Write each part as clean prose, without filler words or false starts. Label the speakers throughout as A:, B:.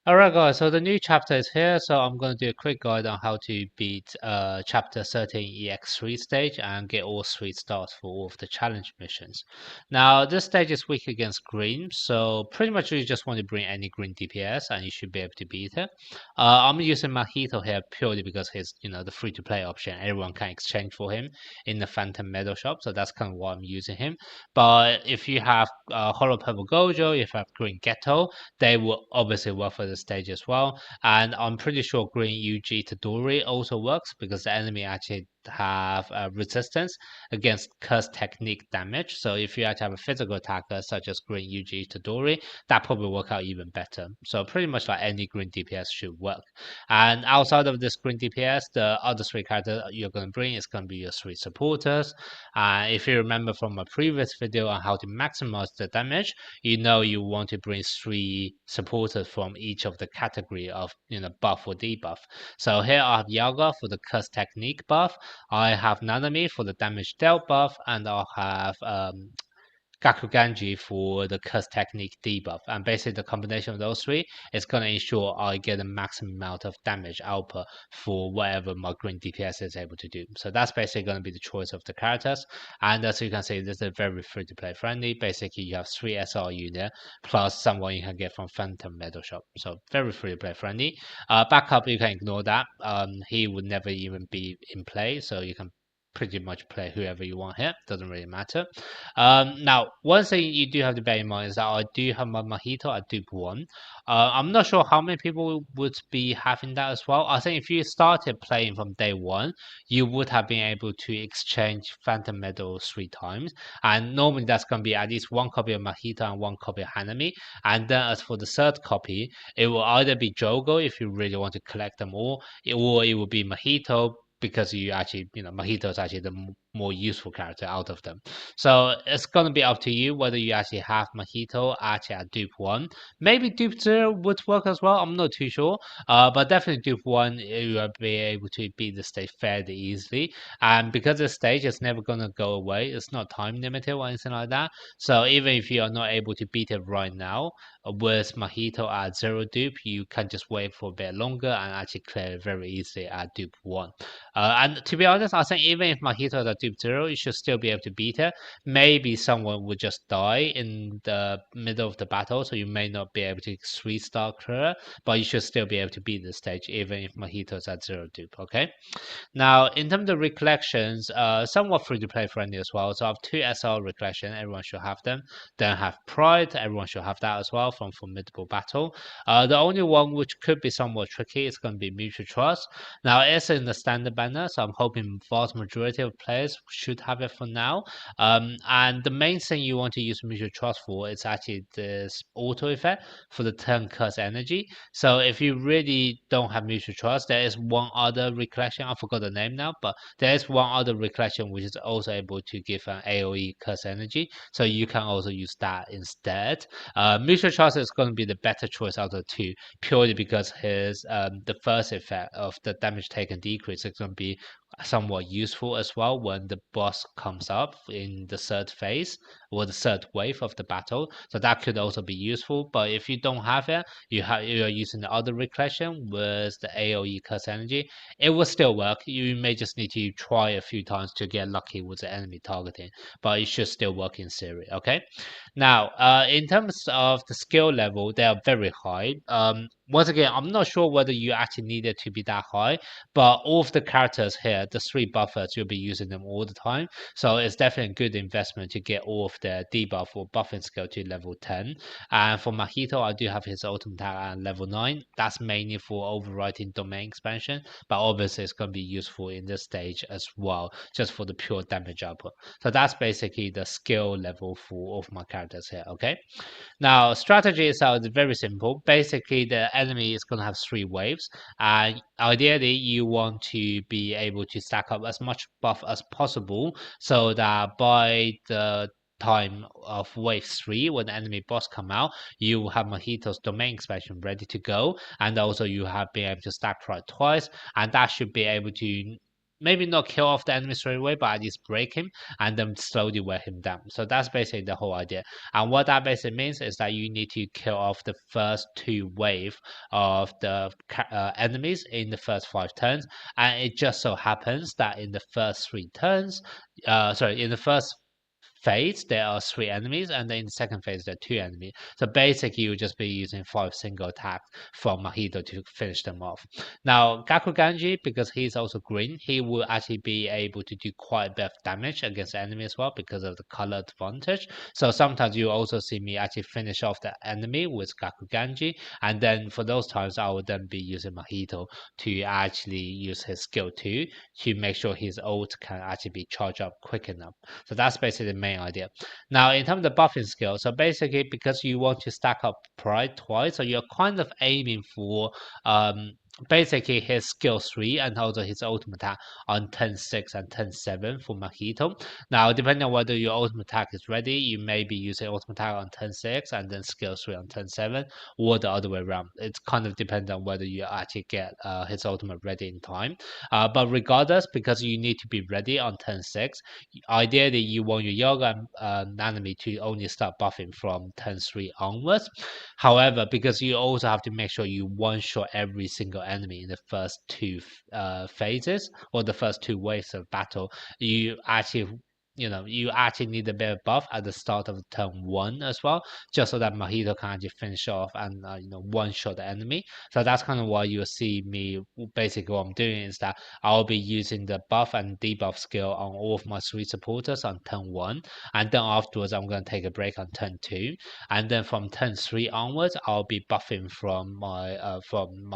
A: Alright guys, so the new chapter is here, so I'm going to do a quick guide on how to beat chapter 13 Ex3 stage and get all 3 stars for all of the challenge missions. Now this stage is weak against green, so pretty much you just want to bring any green DPS and you should be able to beat it. I'm using Mahito here purely because he's the free to play option, everyone can exchange for him in the Phantom Medal shop, so that's kind of why I'm using him. But if you have Hollow Purple Gojo, if you have Green Ghetto, they will obviously work for the stage as well. And I'm pretty sure Green UG Tadori also works because the enemy actually have resistance against curse technique damage. So if you actually have a physical attacker such as Green UG Tadori, that probably work out even better. So pretty much like any green DPS should work. And outside of this green DPS, the other 3 characters you're going to bring is going to be your 3 supporters. If you remember from my previous video on how to maximize the damage, you want to bring 3 supporters from each of the category of buff or debuff. So here I have Yaga for the curse technique buff, I have Nanami for the damage dealt buff, and I'll have Gakuganji for the curse technique debuff. And basically the combination of those 3 is going to ensure I get a maximum amount of damage output for whatever my green DPS is able to do. So that's basically going to be the choice of the characters. And as you can see, this is very free to play friendly. Basically you have 3 SR unit plus someone you can get from Phantom Medal shop. So very free to play friendly. Backup, you can ignore that. He would never even be in play, so you can pretty much play whoever you want here, doesn't really matter. Now, one thing you do have to bear in mind is that I do have my Mojito at Dupe 1. I'm not sure how many people would be having that as well. I think if you started playing from day 1, you would have been able to exchange Phantom Medal 3 times. And normally that's going to be at least 1 copy of Mojito and 1 copy of Hanami. And then as for the 3rd copy, it will either be Jogo if you really want to collect them all, or it will be Mojito because you actually, Mojito is actually the more useful character out of them. So it's gonna be up to you whether you actually have Mojito actually at dupe 1. Maybe dupe 0 would work as well, I'm not too sure. But definitely dupe 1, you will be able to beat the stage fairly easily. And because the stage is never gonna go away, it's not time limited or anything like that. So even if you are not able to beat it right now, with Mojito at 0 dupe, you can just wait for a bit longer and actually clear it very easily at dupe 1. And to be honest, I think even if Mojito is at dupe 0, you should still be able to beat it. Maybe someone would just die in the middle of the battle, so you may not be able to 3-star clear, but you should still be able to beat the stage even if Mojito is at 0 dupe, okay? Now, in terms of recollections, somewhat free to play friendly as well. So I have 2 SL recollection, everyone should have them. Then I have Pride, everyone should have that as well from Formidable Battle. The only one which could be somewhat tricky is going to be Mutual Trust. Now, it's in the standard banner, so I'm hoping vast majority of players should have it for now. And the main thing you want to use Mutual Trust for is actually this auto effect for the turn curse energy. So if you really don't have Mutual Trust, there is one other recollection, I forgot the name now, but there is one other recollection which is also able to give an AoE curse energy, so you can also use that instead. Mutual Trust is going to be the better choice out of the 2, purely because his the first effect of the damage taken decrease is going to be somewhat useful as well when the boss comes up in the 3rd phase or the 3rd wave of the battle. So that could also be useful. But if you don't have it, you are using the other recollection with the AoE curse energy, it will still work. You may just need to try a few times to get lucky with the enemy targeting, but it should still work in theory. Okay. Now, in terms of the skill level, they are very high. Once again, I'm not sure whether you actually need it to be that high, but all of the characters here, the 3 buffers, you'll be using them all the time. So it's definitely a good investment to get all of their debuff or buffing skill to level 10. And for Mahito, I do have his ultimate attack at level 9. That's mainly for overwriting domain expansion, but obviously it's going to be useful in this stage as well, just for the pure damage output. So that's basically the skill level for all of my characters here, okay? Now, strategy itself is very simple. Basically, the enemy is going to have 3 waves, and ideally, you want to be able to stack up as much buff as possible so that by the time of wave 3, when the enemy boss come out, you have Mojito's domain expansion ready to go, and also you have been able to stack Pride twice, and that should be able to maybe not kill off the enemy straight away, but at least break him and then slowly wear him down. So that's basically the whole idea. And what that basically means is that you need to kill off the first 2 waves of the enemies in the first 5 turns. And it just so happens that in the first 3 turns, in the first phase there are 3 enemies, and then in the second phase there are 2 enemies. So basically you'll just be using 5 single attacks from Mahito to finish them off. Now Gakuganji, because he's also green, he will actually be able to do quite a bit of damage against the enemy as well because of the color advantage. So sometimes you also see me actually finish off the enemy with Gakuganji, and then for those times I will then be using Mahito to actually use his skill 2 to make sure his ult can actually be charged up quick enough. So that's basically the main idea. Now in terms of the buffing skill, so basically because you want to stack up pride twice, so you're kind of aiming for basically his skill 3 and also his ultimate attack on 10-6 and 10-7 for Mahito. Now depending on whether your ultimate attack is ready, you may be using ultimate attack on 10-6 and then skill 3 on 10-7, or the other way around. It's kind of dependent on whether you actually get his ultimate ready in time. But regardless, because you need to be ready on 10-6, ideally you want your Yoga and Nanami to only start buffing from 10-3 onwards. However, because you also have to make sure you one-shot every single enemy in the first 2 phases or the first 2 waves of battle, you actually need a bit of buff at the start of turn 1 as well, just so that Mahito can actually finish off and one-shot the enemy. So that's kind of why you'll see me, basically what I'm doing is that I'll be using the buff and debuff skill on all of my 3 supporters on turn 1, and then afterwards I'm going to take a break on turn 2, and then from turn 3 onwards I'll be buffing from my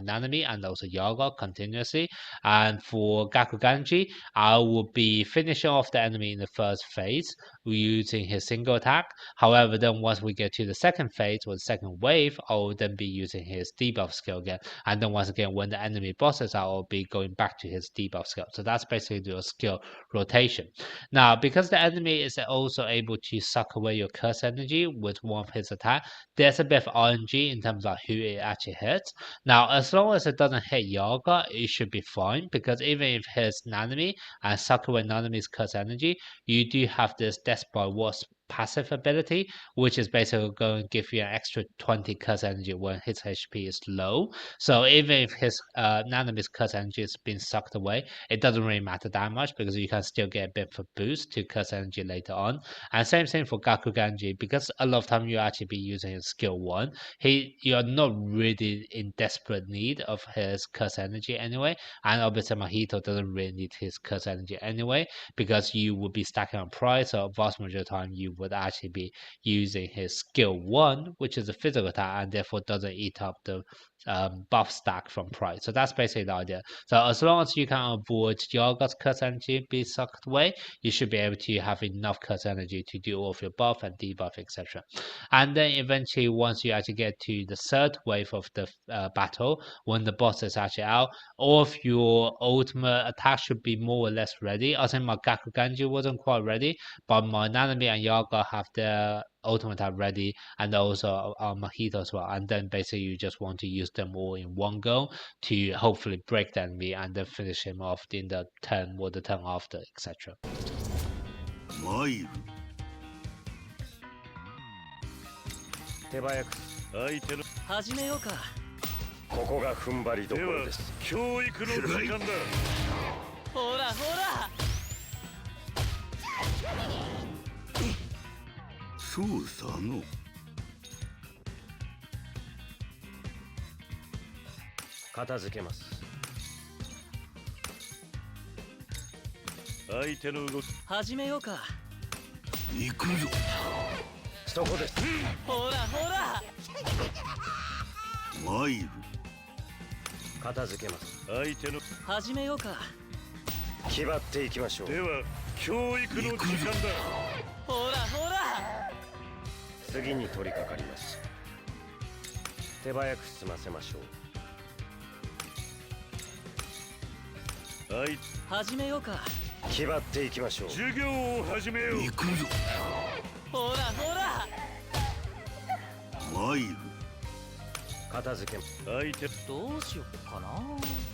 A: Nanami and also Yaga continuously, and for Gakuganji I will be finishing off the enemy in the first phase using his single attack. However, then once we get to the second phase or the second wave, I will then be using his debuff skill again. And then once again, when the enemy bosses out, I'll be going back to his debuff skill. So that's basically your skill rotation. Now, because the enemy is also able to suck away your curse energy with one of his attack, there's a bit of RNG in terms of who it actually hits. Now, as long as it doesn't hit Yaga, it should be fine, because even if it hits Nanami and suck away Nanami's curse energy, you do have this Death by Wasp passive ability, which is basically going to give you an extra 20 curse energy when his HP is low. So even if his Nanami's curse energy is being sucked away, it doesn't really matter that much, because you can still get a bit of a boost to curse energy later on. And same thing for Gakuganji, because a lot of time you actually be using his skill 1, you're not really in desperate need of his curse energy anyway, and obviously Mahito doesn't really need his curse energy anyway, because you would be stacking on pride, so vast majority of the time you would actually be using his skill 1, which is a physical attack, and therefore doesn't eat up the buff stack from pride. So that's basically the idea. So as long as you can avoid Yaga's curse energy being sucked away, you should be able to have enough curse energy to do all of your buff and debuff, etc. And then eventually, once you actually get to the third wave of the battle, when the boss is actually out, all of your ultimate attacks should be more or less ready. I think my Gakuganji wasn't quite ready, but my Nanami and Yaga have their ultimate attack ready, and also Mahito as well. And then basically you just want to use them all in one go to hopefully break the enemy and then finish him off in the turn or the turn after, etc.
B: 手早く相手の始めようか。ここが踏ん張りどころです。教育の時間だ。ほらほら。そうさの。片付けます。相手の動き始めようか。行くぞ。そこです。ほらほら。参る。片付けます。相手の始めようか。決まっていきましょう。では教育の時間だ。ほらほら。次に取り掛かります。手早く済ませましょう。はい。始めようか。決まっていきましょう。授業を始めよう。行くぞ。ほらほら。参る。片付け相手
C: どうしよっかな。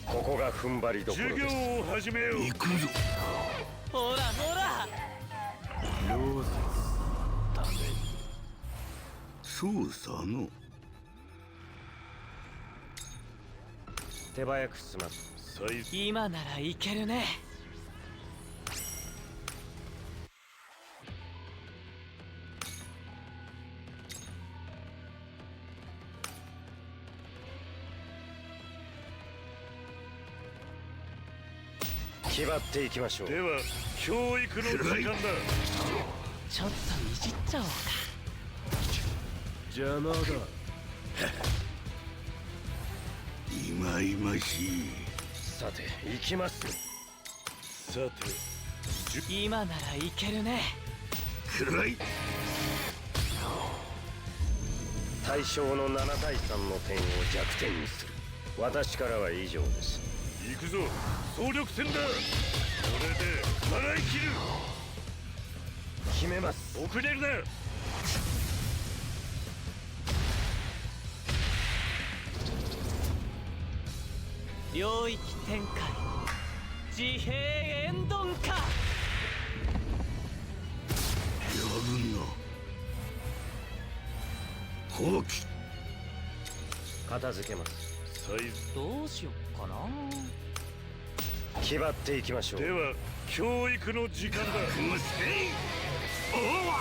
B: ここが踏ん張りどころです。授業を始めよう。行くぞ。
C: ほらほら。
B: 溶接だね。
D: そうさの。
B: 手早く済ます。
C: 今ならいけるね。
B: 気張っていきましょう。では教育の時間だ。
C: ちょっといじっちゃおうか。
B: 邪魔だ。
D: いまいましい。
B: さて行きますよ。さて
C: 今ならいけるね。
D: くらい。
B: 対象の7対3の点を弱点にする。私からは以上です。行くぞ、総力戦だ。これで払い切る。決めます。遅れるな。
C: 領域展開、自閉円頓か。
D: やるな。放棄。
B: 片付けます。
C: どうしよっかな。
B: 気張っていきましょう。では教育の時間だ。
D: おわ